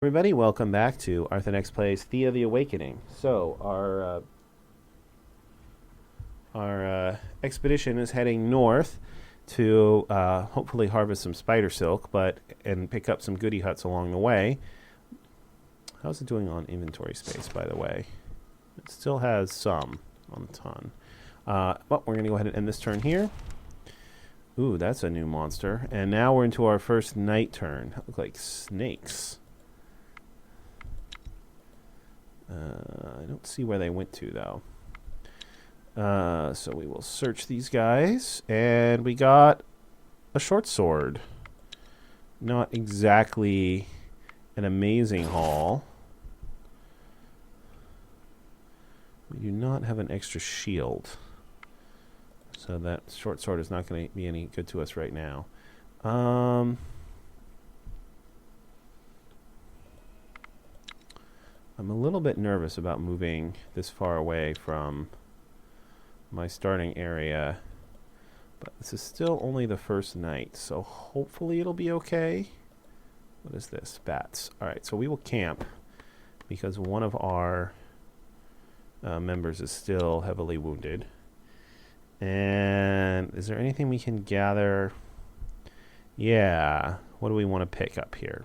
Everybody, welcome back to Arthenex Plays Thea the Awakening. So, our expedition is heading north to hopefully harvest some spider silk, and pick up some goody huts along the way. How's it doing on inventory space, by the way? It still has some on the ton. Well, we're going to go ahead and end this turn here. Ooh, that's a new monster. And now we're into our first night turn. Look like snakes. I don't see where they went to, though. So we will search these guys. And we got a short sword. Not exactly an amazing haul. We do not have an extra shield. So that short sword is not going to be any good to us right now. I'm a little bit nervous about moving this far away from my starting area, but this is still only the first night, so hopefully it'll be okay. What is this? Bats. Alright, so we will camp because one of our members is still heavily wounded. And is there anything we can gather? Yeah, what do we want to pick up here?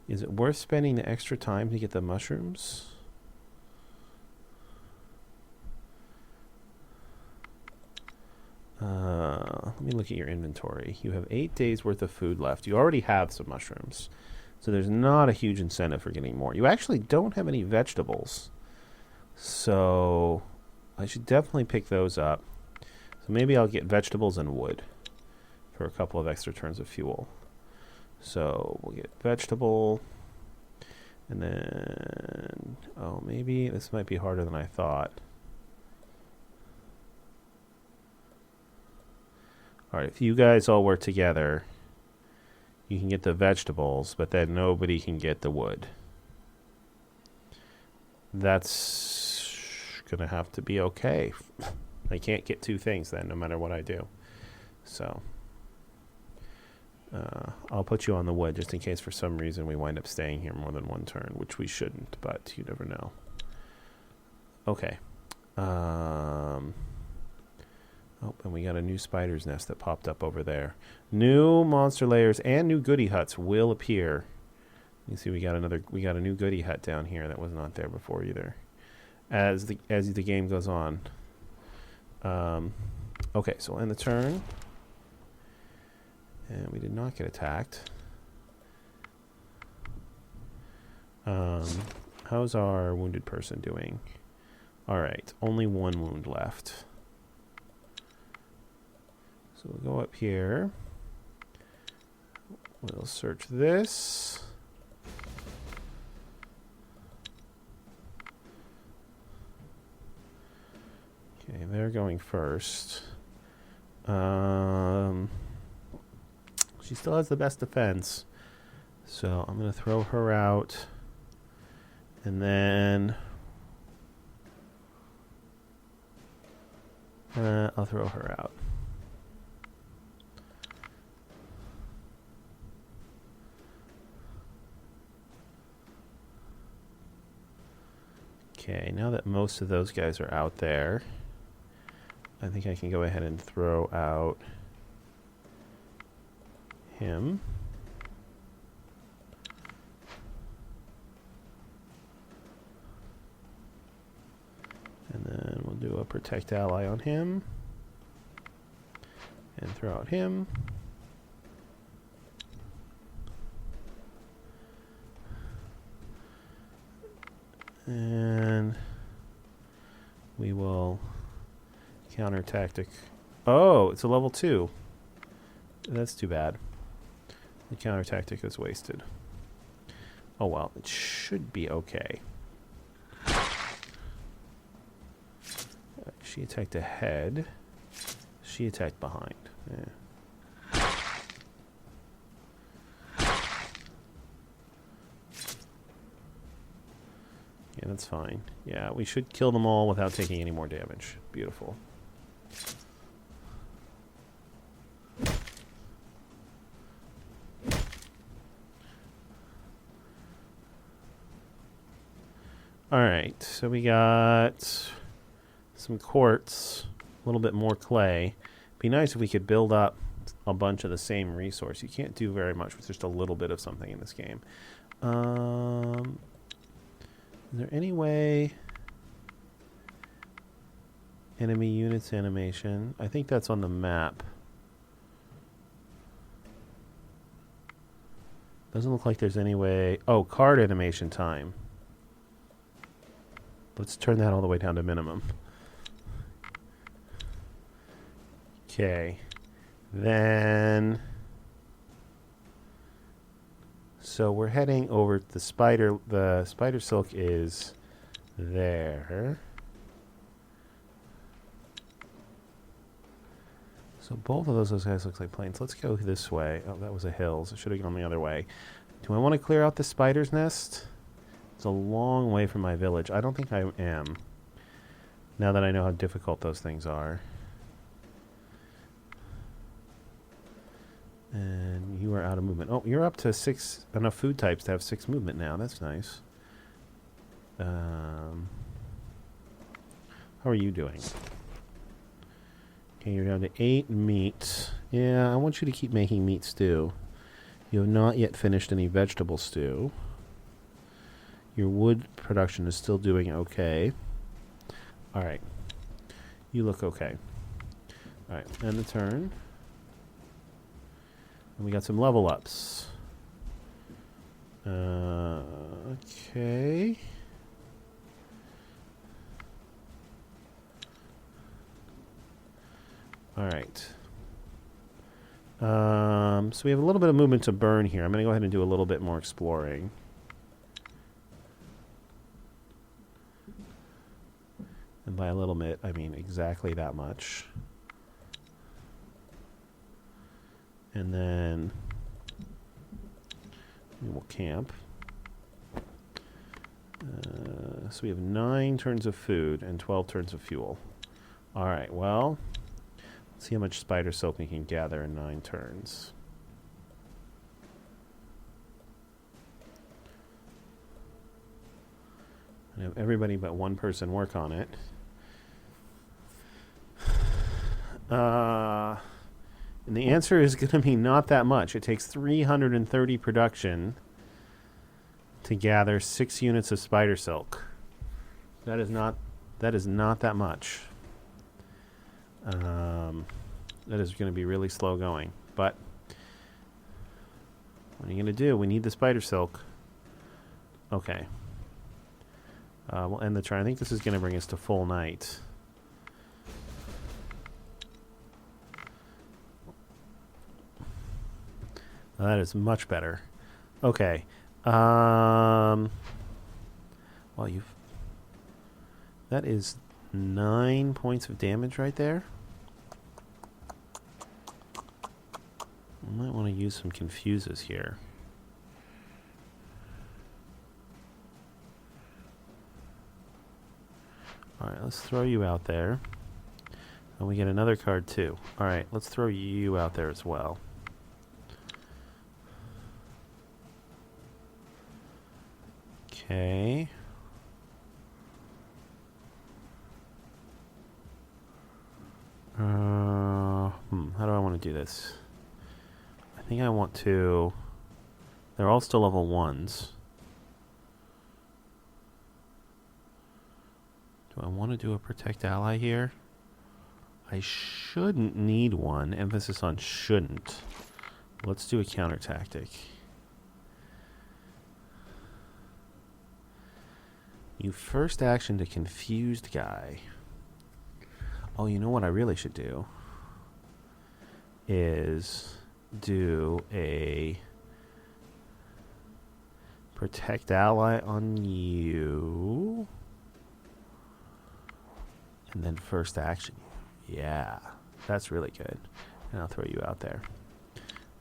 Is it worth spending the extra time to get the mushrooms? Let me look at your inventory. You have 8 days worth of food left. You already have some mushrooms. So there's not a huge incentive for getting more. You actually don't have any vegetables. So I should definitely pick those up. So maybe I'll get vegetables and wood for a couple of extra turns of fuel. So we'll get vegetable, and then, oh, maybe this might be harder than I thought. Alright, if you guys all work together, you can get the vegetables, but then nobody can get the wood. That's gonna have to be okay. I can't get two things then, no matter what I do. So I'll put you on the wood just in case for some reason we wind up staying here more than one turn, which we shouldn't, but you never know. Okay. Oh, and we got a new spider's nest that popped up over there. New monster layers and new goody huts will appear. You see, we got a new goody hut down here that was not there before either. As the game goes on. Okay, so we'll end the turn. And we did not get attacked. How's our wounded person doing? Alright, only one wound left. So we'll go up here. We'll search this. Okay, they're going first. She still has the best defense. So I'm going to throw her out. And then I'll throw her out. Okay, now that most of those guys are out there, I think I can go ahead and throw out him. And then we'll do a protect ally on him. And throw out him. And we will counter tactic. Oh, it's a level 2. That's too bad. The counter tactic is wasted. Oh well, it should be okay. She attacked ahead. She attacked behind. Yeah. Yeah, that's fine. Yeah, we should kill them all without taking any more damage. Beautiful. Alright, so we got some quartz, a little bit more clay. Be nice if we could build up a bunch of the same resource. You can't do very much with just a little bit of something in this game. Is there any way... Enemy units animation. I think that's on the map. Doesn't look like there's any way... Oh, card animation time. Let's turn that all the way down to minimum. Okay. Then... So we're heading over to the spider. The spider silk is there. So both of those guys look like plains. Let's go this way. Oh, that was a hills. I should have gone the other way. Do I want to clear out the spider's nest? It's a long way from my village. I don't think I am. Now that I know how difficult those things are. And you are out of movement. Oh, you're up to 6, enough food types to have 6 movement now. That's nice. How are you doing? Okay, you're down to 8 meat. Yeah, I want you to keep making meat stew. You have not yet finished any vegetable stew. Your wood production is still doing okay. Alright. You look okay. Alright, end the turn. And we got some level ups. Okay. Alright. So we have a little bit of movement to burn here. I'm going to go ahead and do a little bit more exploring. And by a little bit, I mean exactly that much. And then we will camp. So we have 9 turns of food and 12 turns of fuel. Alright, well, let's see how much spider silk we can gather in 9 turns. I have everybody but one person work on it. And the answer is going to be not that much. It takes 330 production to gather 6 units of spider silk. That is not that much. That is going to be really slow going. But what are you going to do? We need the spider silk. Okay. We'll end the turn. I think this is going to bring us to full night. That is much better. Okay. Well, that is 9 points of damage right there. I might want to use some confuses here. Alright, let's throw you out there. And we get another card too. Alright, let's throw you out there as well. Okay. How do I want to do this? I think I want to... They're all still level 1s. Do I want to do a protect ally here? I shouldn't need one. Emphasis on shouldn't. Let's do a counter tactic. You first action to confused guy. Oh, you know what I really should do? Is do a protect ally on you. And then first action. Yeah, that's really good. And I'll throw you out there.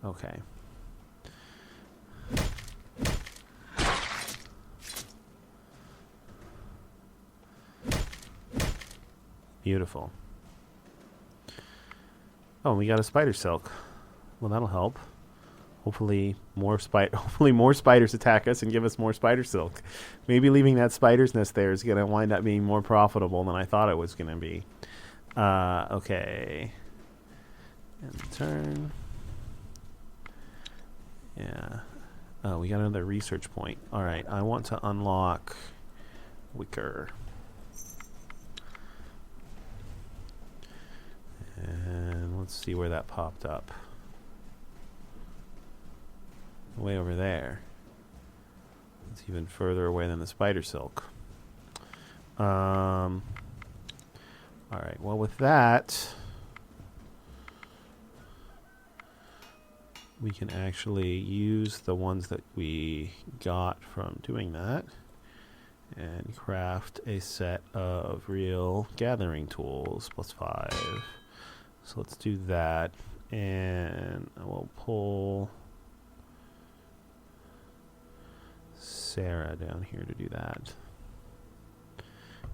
Okay. Beautiful. Oh, we got a spider silk. Well, that'll help. Hopefully hopefully more spiders attack us and give us more spider silk. Maybe leaving that spider's nest there is going to wind up being more profitable than I thought it was going to be. Okay. End turn. Yeah. Oh, we got another research point. All right, I want to unlock wicker. And let's see where that popped up. Way over there. It's even further away than the spider silk. All right, well with that, we can actually use the ones that we got from doing that and craft a set of real gathering tools, +5. So let's do that, and I will pull Sarah down here to do that.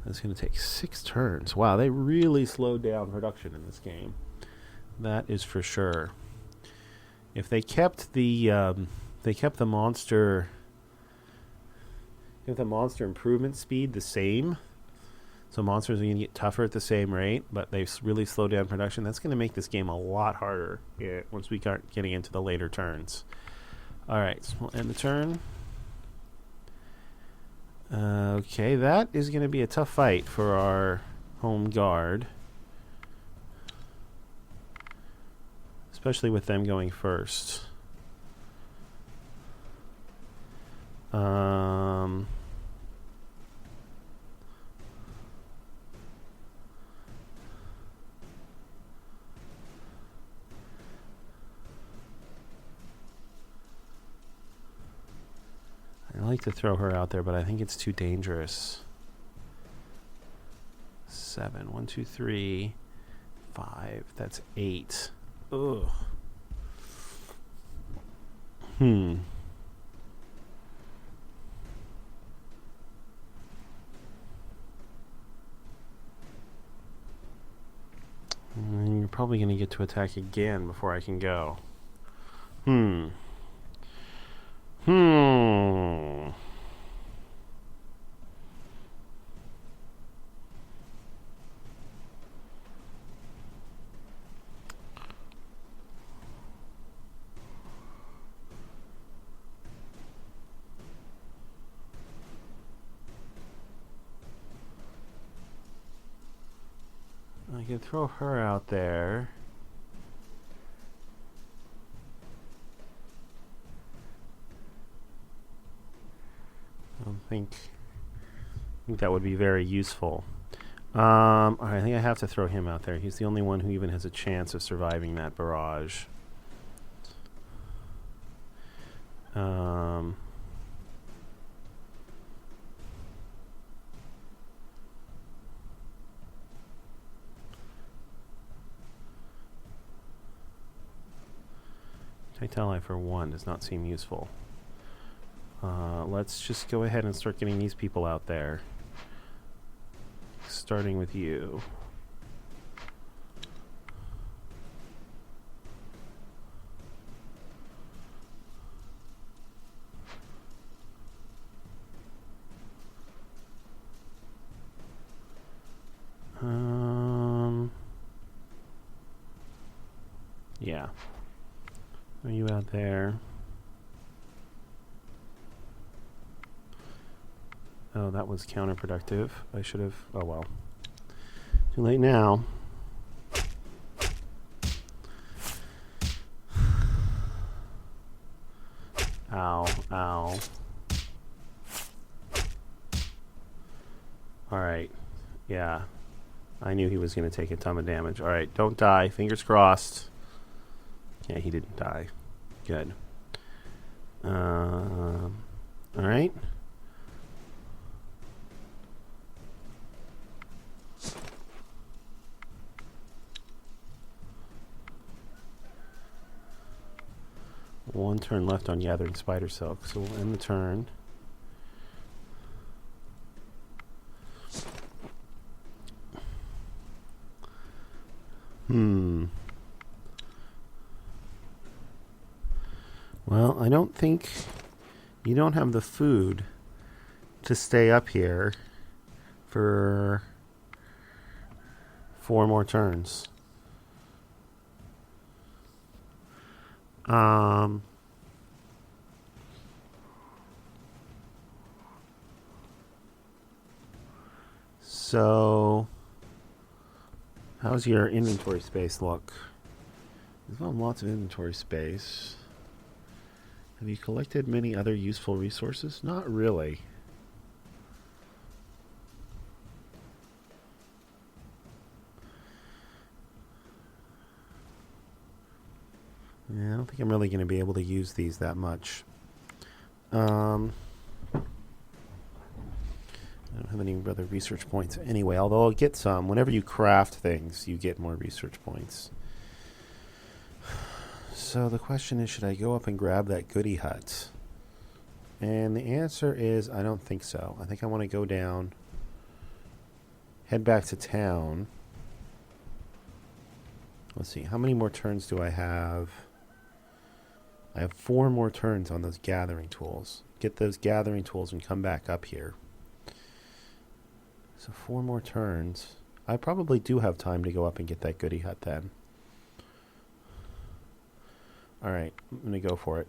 That's going to take 6 turns. Wow, they really slowed down production in this game. That is for sure. If they kept the monster improvement speed the same, so monsters are going to get tougher at the same rate, but they really slow down production, that's going to make this game a lot harder once we start getting into the later turns. All right, so we'll end the turn. Okay, that is going to be a tough fight for our home guard, especially with them going first. I like to throw her out there, but I think it's too dangerous. 7. 1, 2, 3, 5. That's 8. Ugh. You're probably going to get to attack again before I can go. I can throw her out there. I think that would be very useful. All right, I think I have to throw him out there. He's the only one who even has a chance of surviving that barrage. Tactile Eye for 1 does not seem useful. Let's just go ahead and start getting these people out there. Starting with you. Yeah. Are you out there? Oh, that was counterproductive. I should have... Oh, well. Too late now. Ow, ow. Alright. Yeah. I knew he was going to take a ton of damage. Alright, don't die. Fingers crossed. Yeah, he didn't die. Good. Alright. One turn left on gathering spider silk, so we'll end the turn. Well, I don't think you don't have the food to stay up here for 4 more turns. So, how's your inventory space look? There's not lots of inventory space. Have you collected many other useful resources? Not really. Yeah, I don't think I'm really going to be able to use these that much. I don't have any other research points anyway, although I'll get some. Whenever you craft things, you get more research points. So the question is, should I go up and grab that goodie hut? And the answer is, I don't think so. I think I want to go down, head back to town. Let's see, how many more turns do I have? I have 4 more turns on those gathering tools. Get those gathering tools and come back up here. So 4 more turns. I probably do have time to go up and get that goodie hut then. Alright, I'm going to go for it.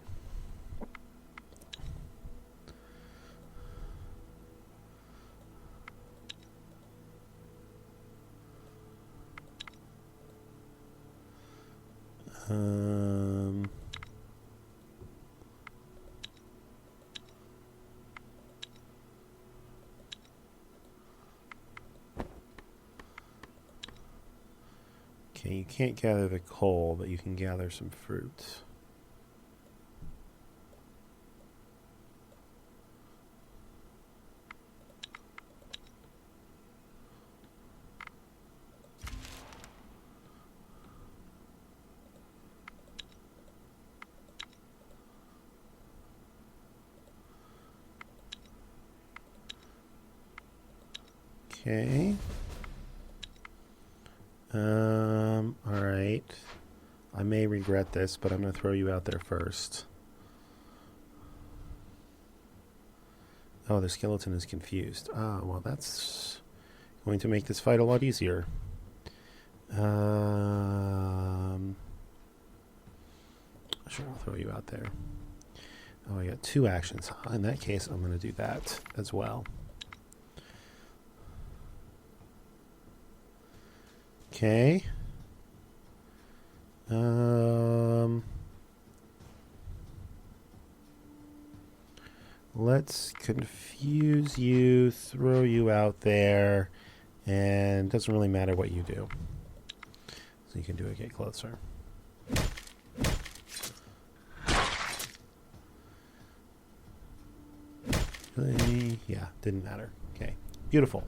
Okay, you can't gather the coal, but you can gather some fruit. Okay. Alright. I may regret this, but I'm going to throw you out there first. Oh, the skeleton is confused. Ah, well, that's going to make this fight a lot easier. Sure, I'll throw you out there. Oh, I got 2 actions. In that case, I'm going to do that as well. Okay. Let's confuse you, throw you out there, and it doesn't really matter what you do. So you can do it, get closer. Yeah, didn't matter. Okay, beautiful.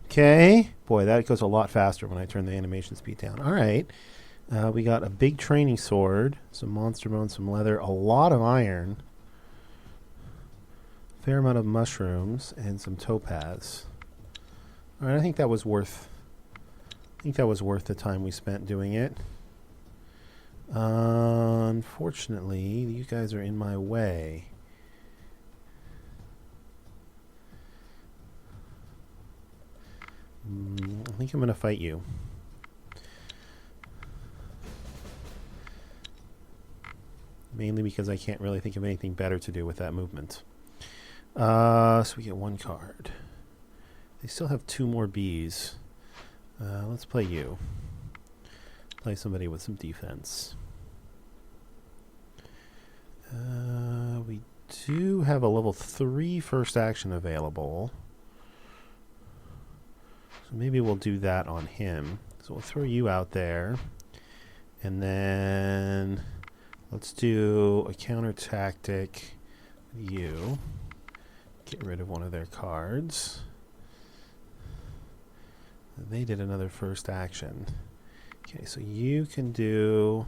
Okay, boy, that goes a lot faster when I turn the animation speed down. All right, we got a big training sword, some monster bones, some leather, a lot of iron, a fair amount of mushrooms, and some topaz. All right, I think that was worth. The time we spent doing it. Unfortunately, you guys are in my way. I think I'm going to fight you. Mainly because I can't really think of anything better to do with that movement. So we get 1 card. They still have 2 more bees. Let's play you. Play somebody with some defense. We do have a level 3 first action available. So maybe we'll do that on him. So we'll throw you out there. And then let's do a counter tactic with you. Get rid of one of their cards. They did another first action. Okay, so you can do...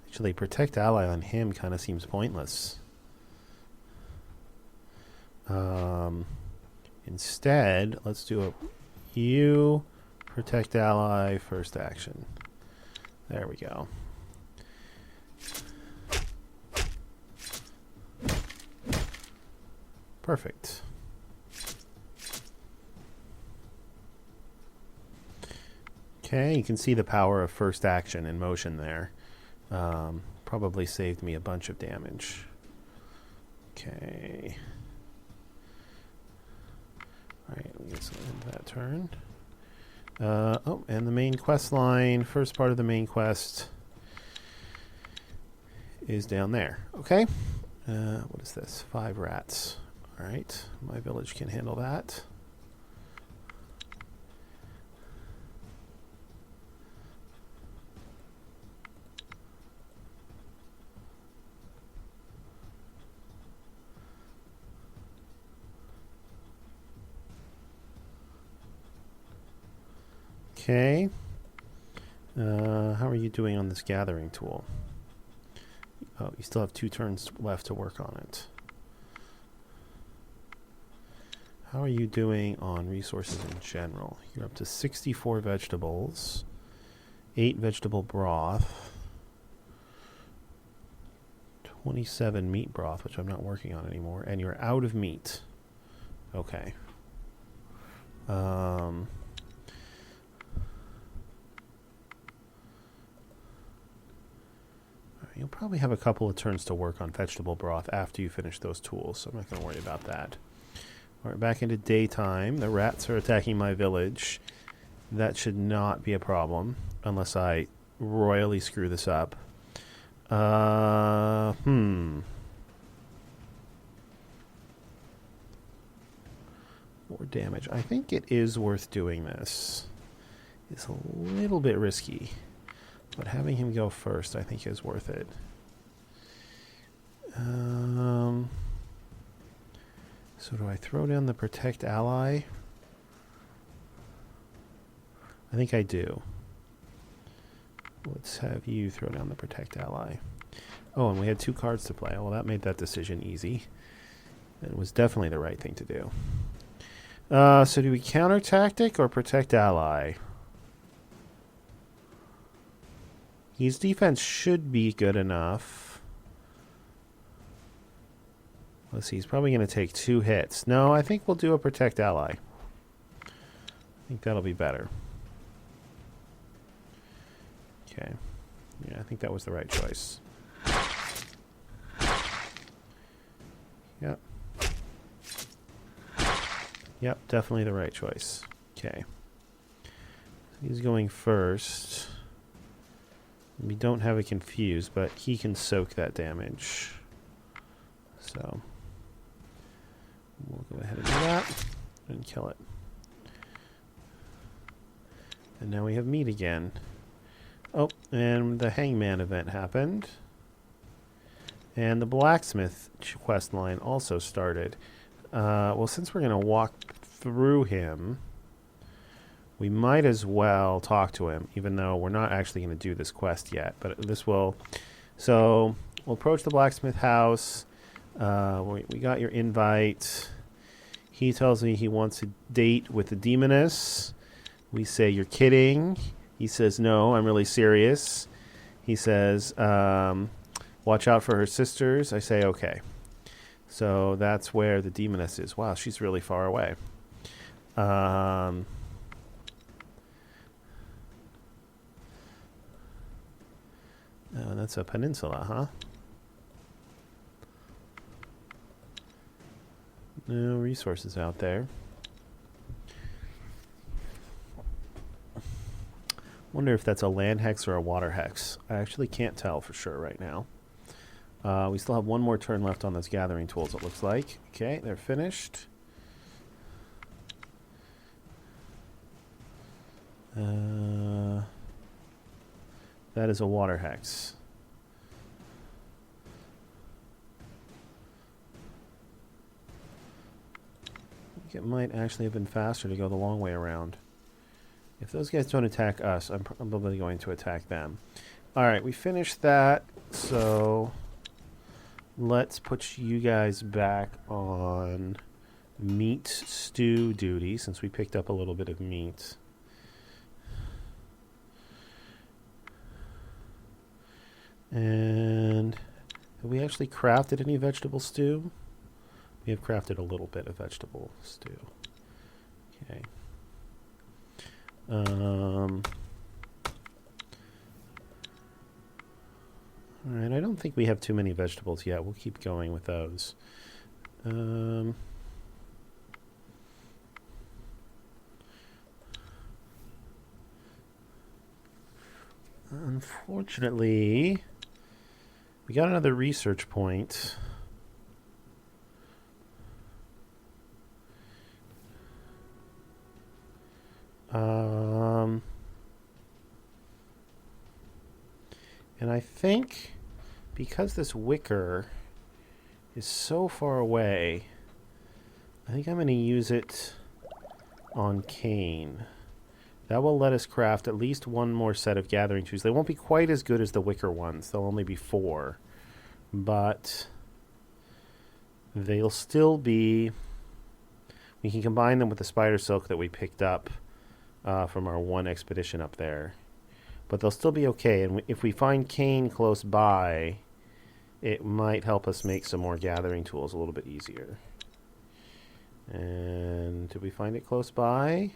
Actually, protect ally on him kind of seems pointless. Instead, let's do a you protect ally first action. There we go. Perfect. Okay, you can see the power of first action in motion there. Probably saved me a bunch of damage. Okay. Alright, we get some into that turn. Oh, and the main quest line, first part of the main quest is down there. Okay. What is this? 5 rats. Alright, my village can handle that. Okay. How are you doing on this gathering tool? Oh, you still have 2 turns left to work on it. How are you doing on resources in general? You're up to 64 vegetables, 8 vegetable broth, 27 meat broth, which I'm not working on anymore, and you're out of meat. Okay. You'll probably have a couple of turns to work on vegetable broth after you finish those tools, so I'm not going to worry about that. All right, back into daytime. The rats are attacking my village. That should not be a problem, unless I royally screw this up. More damage. I think it is worth doing this. It's a little bit risky. But having him go first, I think, is worth it. So do I throw down the Protect Ally? I think I do. Let's have you throw down the Protect Ally. Oh, and we had 2 cards to play. Well, that made that decision easy. It was definitely the right thing to do. So do we counter tactic or Protect Ally? His defense should be good enough. Let's see, he's probably going to take 2 hits. No, I think we'll do a Protect Ally. I think that'll be better. Okay. Yeah, I think that was the right choice. Yep. Yep, definitely the right choice. Okay. He's going first. We don't have it confused, but he can soak that damage. So we'll go ahead and do that and kill it. And now we have meat again. Oh, and the hangman event happened. And the blacksmith quest line also started. Well, since we're going to walk through him, we might as well talk to him, even though we're not actually going to do this quest yet. But this will... So, we'll approach the blacksmith house. We got your invite. He tells me he wants a date with the demoness. We say, you're kidding. He says, no, I'm really serious. He says, watch out for her sisters. I say, okay. So, that's where the demoness is. Wow, she's really far away. Oh, that's a peninsula, huh? No resources out there. Wonder if that's a land hex or a water hex. I actually can't tell for sure right now. We still have 1 more turn left on those gathering tools, it looks like. Okay, they're finished. That is a water hex. I think it might actually have been faster to go the long way around. If those guys don't attack us, I'm probably going to attack them. Alright, we finished that, so let's put you guys back on meat stew duty, since we picked up a little bit of meat. And have we actually crafted any vegetable stew? We have crafted a little bit of vegetable stew. Okay. Alright, I don't think we have too many vegetables yet. We'll keep going with those. Unfortunately, we got another research point. And I think because this wicker is so far away, I think I'm going to use it on cane. That will let us craft at least one more set of gathering tools. They won't be quite as good as the wicker ones. They'll only be 4. But they'll still be... We can combine them with the spider silk that we picked up from our one expedition up there. But they'll still be okay. And if we find cane close by, it might help us make some more gathering tools a little bit easier. And did we find it close by?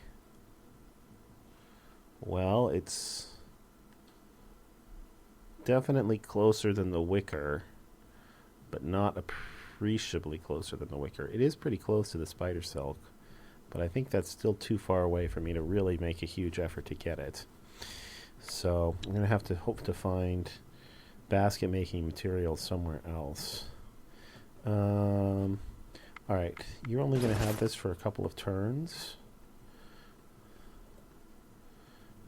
Well, it's definitely closer than the wicker, but not appreciably closer than the wicker. It is pretty close to the spider silk, but I think that's still too far away for me to really make a huge effort to get it. So I'm going to have to hope to find basket making materials somewhere else. Alright, you're only going to have this for a couple of turns.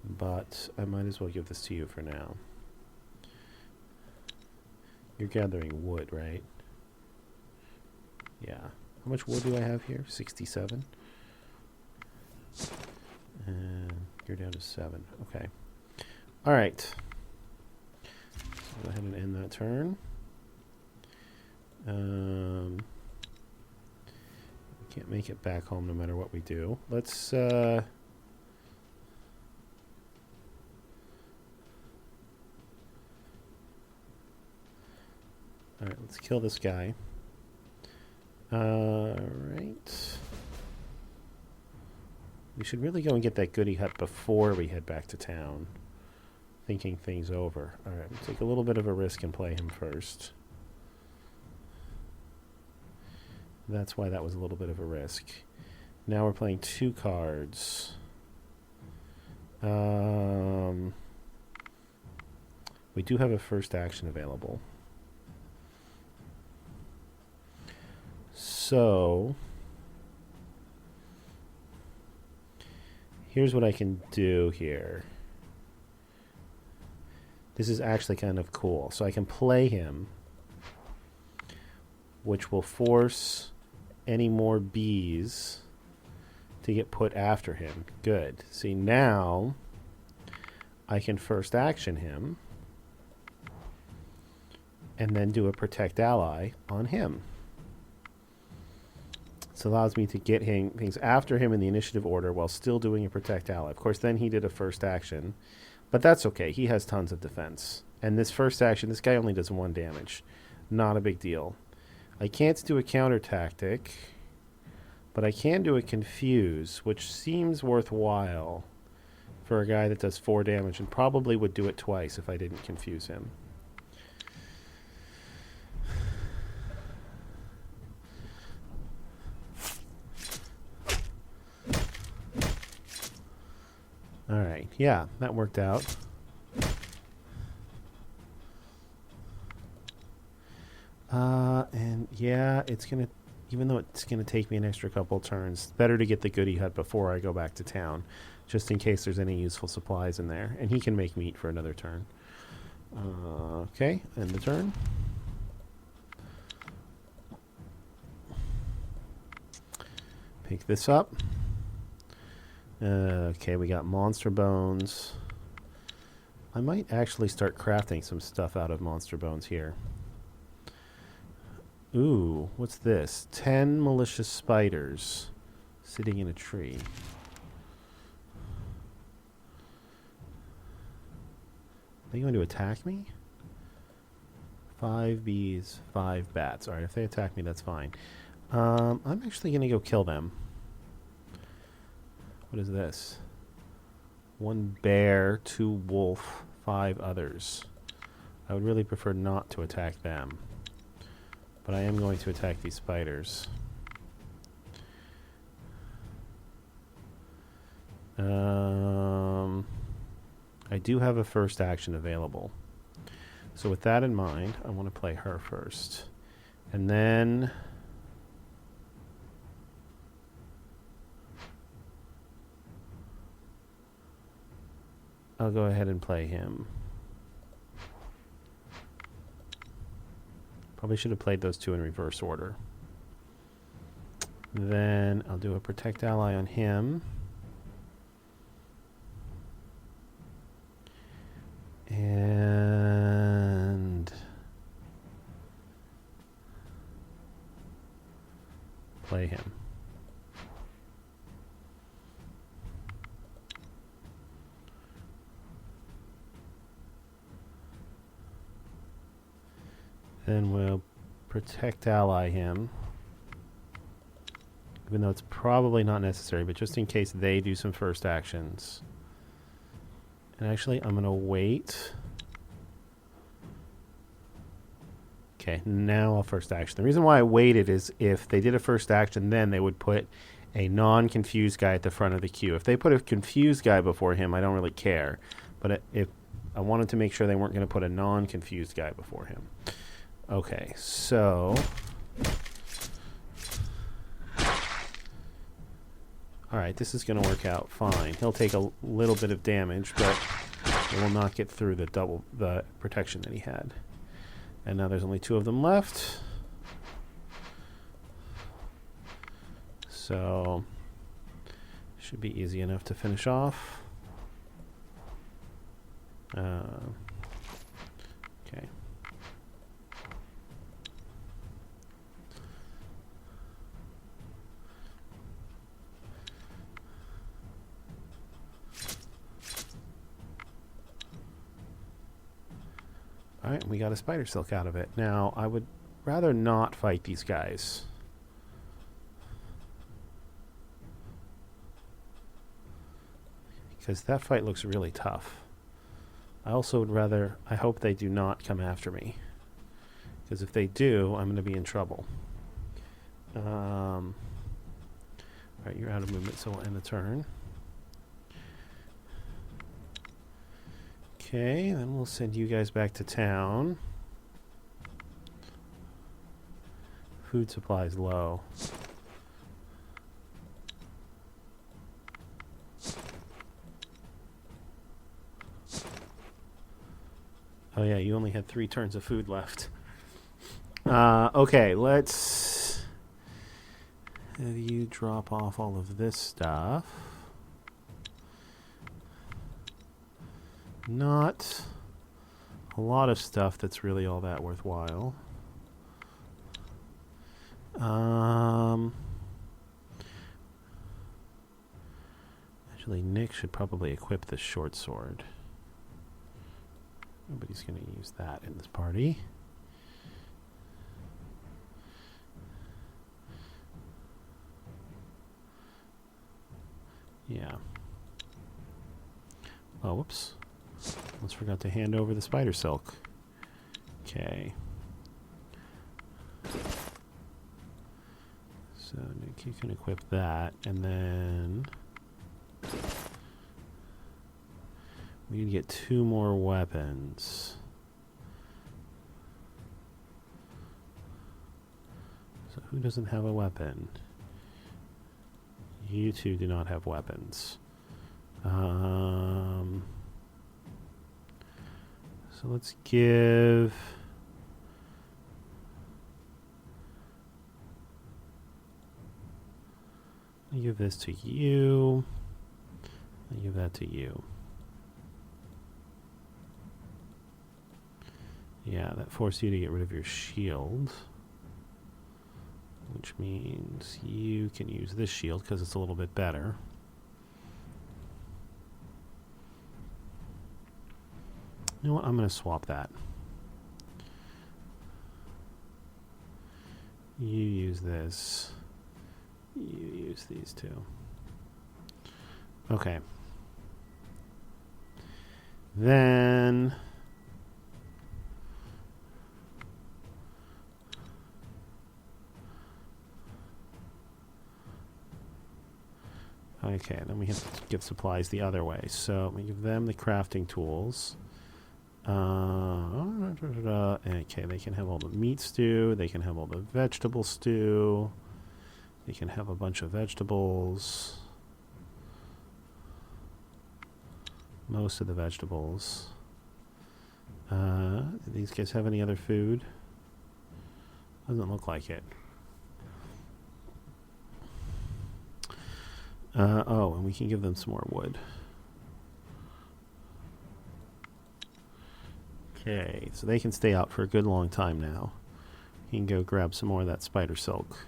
But I might as well give this to you for now. You're gathering wood, right? Yeah. How much wood do I have here? 67. And you're down to 7. Okay. All right. Go ahead and end that turn. We can't make it back home no matter what we do. Let's... Alright, let's kill this guy. Alright. We should really go and get that goody hut before we head back to town. Thinking things over. Alright, we'll take a little bit of a risk and play him first. That's why that was a little bit of a risk. Now we're playing 2 cards. We do have a first action available. So, here's what I can do here. This is actually kind of cool. So I can play him, which will force any more bees to get put after him. Good. See, now I can first action him and then do a protect ally on him. This allows me to get things after him in the initiative order while still doing a protect ally. Of course, then he did a first action, but that's okay. He has tons of defense. And this first action, this guy only does 1 damage. Not a big deal. I can't do a counter tactic, but I can do a confuse, which seems worthwhile for a guy that does 4 damage and probably would do it twice if I didn't confuse him. Alright, yeah, that worked out. And yeah, it's gonna, even though it's gonna take me an extra couple turns, better to get the goody hut before I go back to town, just in case there's any useful supplies in there. And he can make meat for another turn. Okay, end the turn. Pick this up. Okay, we got monster bones. I might actually start crafting some stuff out of monster bones here. Ooh, what's this? 10 malicious spiders sitting in a tree. Are they going to attack me? 5 bees, 5 bats. Alright, if they attack me, that's fine. I'm actually going to go kill them. What is this? 1 bear, 2 wolf, 5 others. I would really prefer not to attack them. But I am going to attack these spiders. I do have a first action available. So with that in mind, I want to play her first. And then I'll go ahead and play him. Probably should have played those two in reverse order. Then I'll do a protect ally on him. And play him. Then we'll protect ally him. Even though it's probably not necessary, but just in case they do some first actions. And actually, I'm going to wait. Okay, now I'll first action. The reason why I waited is if they did a first action, then they would put a non-confused guy at the front of the queue. If they put a confused guy before him, I don't really care. But if I wanted to make sure they weren't going to put a non-confused guy before him. Okay, so alright, this is going to work out fine. He'll take a little bit of damage, but it will not get through the protection that he had. And now there's only 2 of them left. So should be easy enough to finish off. Okay. Alright, we got a spider silk out of it. Now, I would rather not fight these guys. Because that fight looks really tough. I also would rather... I hope they do not come after me. Because if they do, I'm going to be in trouble. Alright, you're out of movement, so we'll end the turn. Okay, then we'll send you guys back to town. Food supply's low. Oh yeah, you only had 3 turns of food left. Okay, let's have you drop off all of this stuff. Not a lot of stuff that's really all that worthwhile. Actually, Nick should probably equip the short sword. Nobody's going to use that in this party. Yeah. Oh, whoops. Almost forgot to hand over the spider silk. Okay. So Nick, you can equip that, and then we need to get 2 more weapons. So who doesn't have a weapon? You 2 do not have weapons. So let's give... I'll give this to you. I'll give that to you. Yeah, that forced you to get rid of your shield. Which means you can use this shield because it's a little bit better. You know what? I'm going to swap that. You use this. You use these two. Okay. Then... Okay, then we have to give supplies the other way. So we give them the crafting tools. Okay, they can have all the meat stew. They can have all the vegetable stew. They can have a bunch of vegetables. Most of the vegetables. Do these guys have any other food? Doesn't look like it. Oh, and we can give them some more wood. Okay, so they can stay out for a good long time now. You can go grab some more of that spider silk.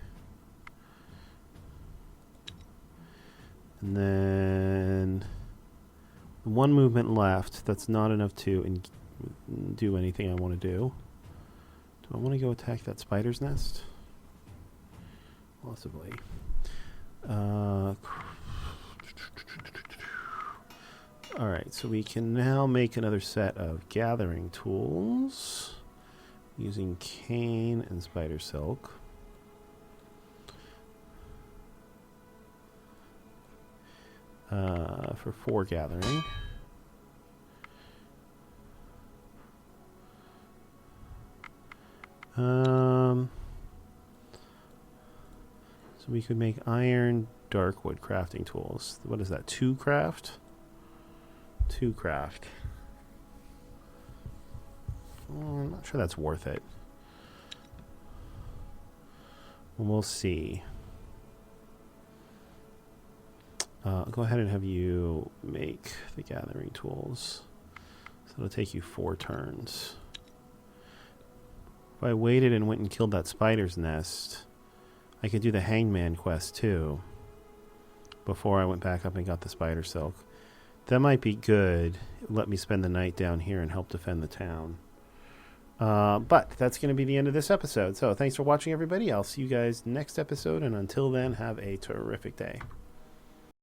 And then one movement left. That's not enough to do anything I want to do. Do I want to go attack that spider's nest? Possibly. Alright, so we can now make another set of gathering tools using cane and spider silk. For 4 gathering. So we could make iron darkwood crafting tools. What is that? 2 craft? 2 craft. I'm not sure that's worth it. We'll see. Go ahead and have you make the gathering tools. So it'll take you 4 turns. If I waited and went and killed that spider's nest, I could do the hangman quest too. Before I went back up and got the spider silk. That might be good. Let me spend the night down here and help defend the town. But that's going to be the end of this episode. So thanks for watching, everybody. I'll see you guys next episode. And until then, have a terrific day.